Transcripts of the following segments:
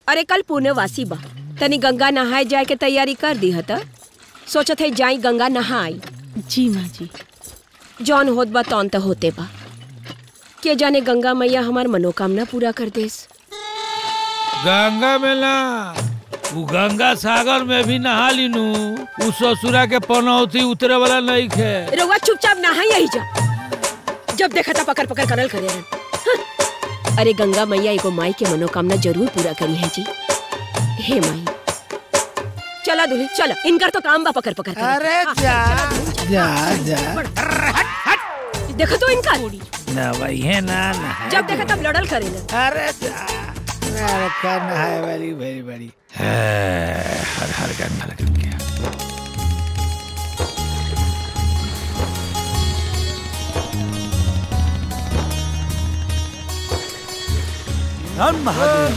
अरे कल पूर्णवासी बा, तनी गंगा नहाए जाए के तैयारी कर दी हता। सोचत है जाई गंगा नहाई। जी माँ जी। जौन होत बा तौन तो होते बा। के जाने गंगा मैया हमार मनोकामना पूरा कर देस। गंगा में ना, वो गंगा सागर में भी नहा लीनू। उ ससुरा के पनौती उतरे वाला नहीं खे। रउआ चुपचाप नहाई यही जा। जब देखा था पकड़ पकड़ करल करे रहन। अरे गंगा मैया एगो माई के मनोकामना जरूर पूरा करी है जी। हे माई चला दूल्हे चला, इनकर तो काम बा पकड़ पकड़ कर। अरे जा जा जा देखो तो इनका ना भाई है ना जब देखा तब लड़ल करे ना। अरे जा करना है वाली बड़ी बड़ी हर हर गंगा लग गया। राम महादेव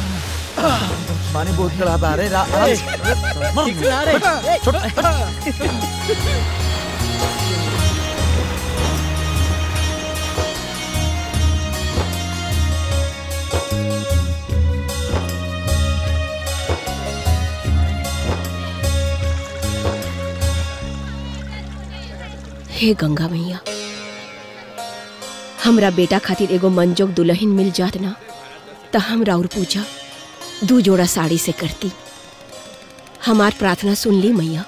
पानी बहुत कड़ा आ रहे हे गंगा मैया, हमरा बेटा खातिर एगो मनजोग दुल्हन मिल जात ना त हमरा और पूजा 2 जोड़ा साड़ी से करती। हमार प्रार्थना सुन ली मैया।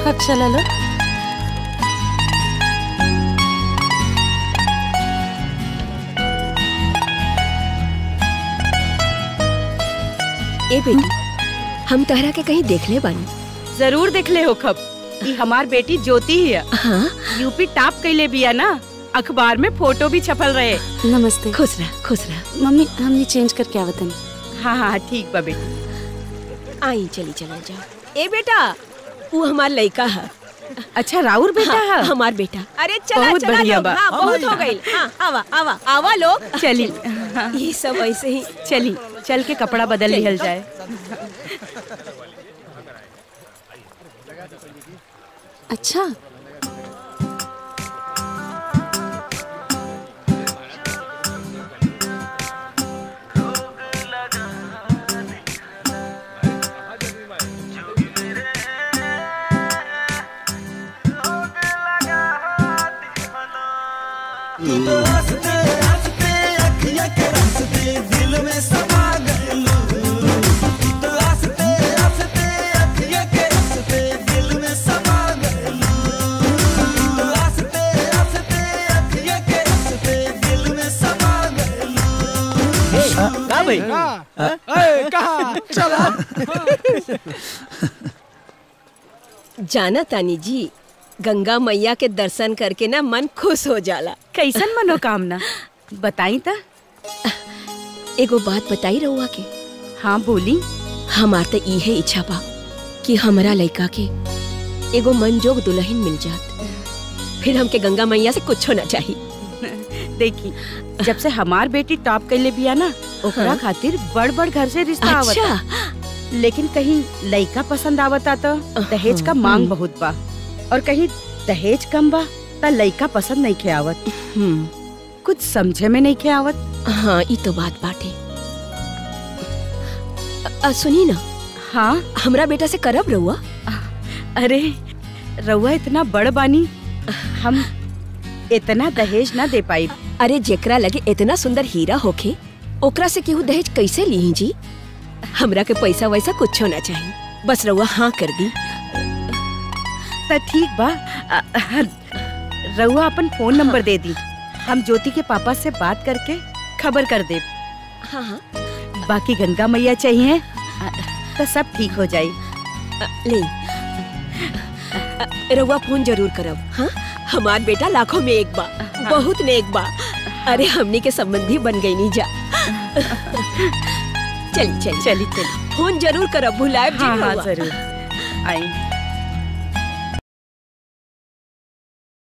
अच्छा लालो ए बेटी, हम तहरा के कहीं देख ले बानी। जरूर देख ले हो खब। ई हमार बेटी ज्योति ही है। हाँ? यूपी टॉप कैले बिया ना, अखबार में फोटो भी छपल रहे। नमस्ते। खुश रह खुश रह। मम्मी हमने चेंज करके आवतन। हाँ हाँ ठीक बा बेटी। आई चली चला जा। ए बेटा, वो हमार लड़का है। अच्छा राउर बेटा है? हमार बेटा। अरे चला बहुत चला बढ़िया लोग। बा। हाँ, बहुत हो गई। हाँ, आवा आवा आवा लोग। चली ये सब ऐसे ही। चली चल के कपड़ा बदल लिहल जाए। अच्छा जाना तानी जी, गंगा मैया के दर्शन करके ना मन खुश हो जाला। कैसन मनोकामना बताई ता? एगो बात बताई रहुआ के। हाँ बोली। हमार तो इहे इच्छा बा कि हमारा लड़का के एगो मनजोग दुल्हन मिल जात। फिर हमके गंगा मैया से कुछ ना चाहिए। देखी जब से हमार बेटी टॉप कैले बिया ना, ओकरा खातिर बड़ बड़ घर से रिश्ता आवता। लेकिन कहीं लड़का पसंद आवता तो दहेज का मांग बहुत बा, और कहीं दहेज कम बा तो लड़का पसंद नहीं खे आवत। कुछ समझे में नहीं खे आवत। हाँ ये तो बात बाटे। सुनी ना। हाँ हमरा बेटा से करब रहुआ। अरे रहुआ इतना बड़ बानी, हम इतना दहेज ना दे पाई। अरे जेकरा लगे इतना सुंदर हीरा होखे, ओकरा से केहू दहेज कैसे ली जी? हमरा के पैसा वैसा कुछ ना चाहिए, बस रहुआ हाँ कर दी। तो ठीक बा, रहुआ अपन फोन नंबर दे दी, हम ज्योति के पापा से बात करके खबर कर दे। हाँ हाँ। बाकी गंगा मैया चाहिए तो सब ठीक हो जाये। ले रहुआ फोन जरूर करब। हाँ, हमार बेटा लाखों में एक बा, बहुत नेक बा। अरे हमनी के संबंधी बन गई नी जा। चली चली चली चली फोन जरूर करब, भुलाएब जी। हाँ हाँ जरूर आई।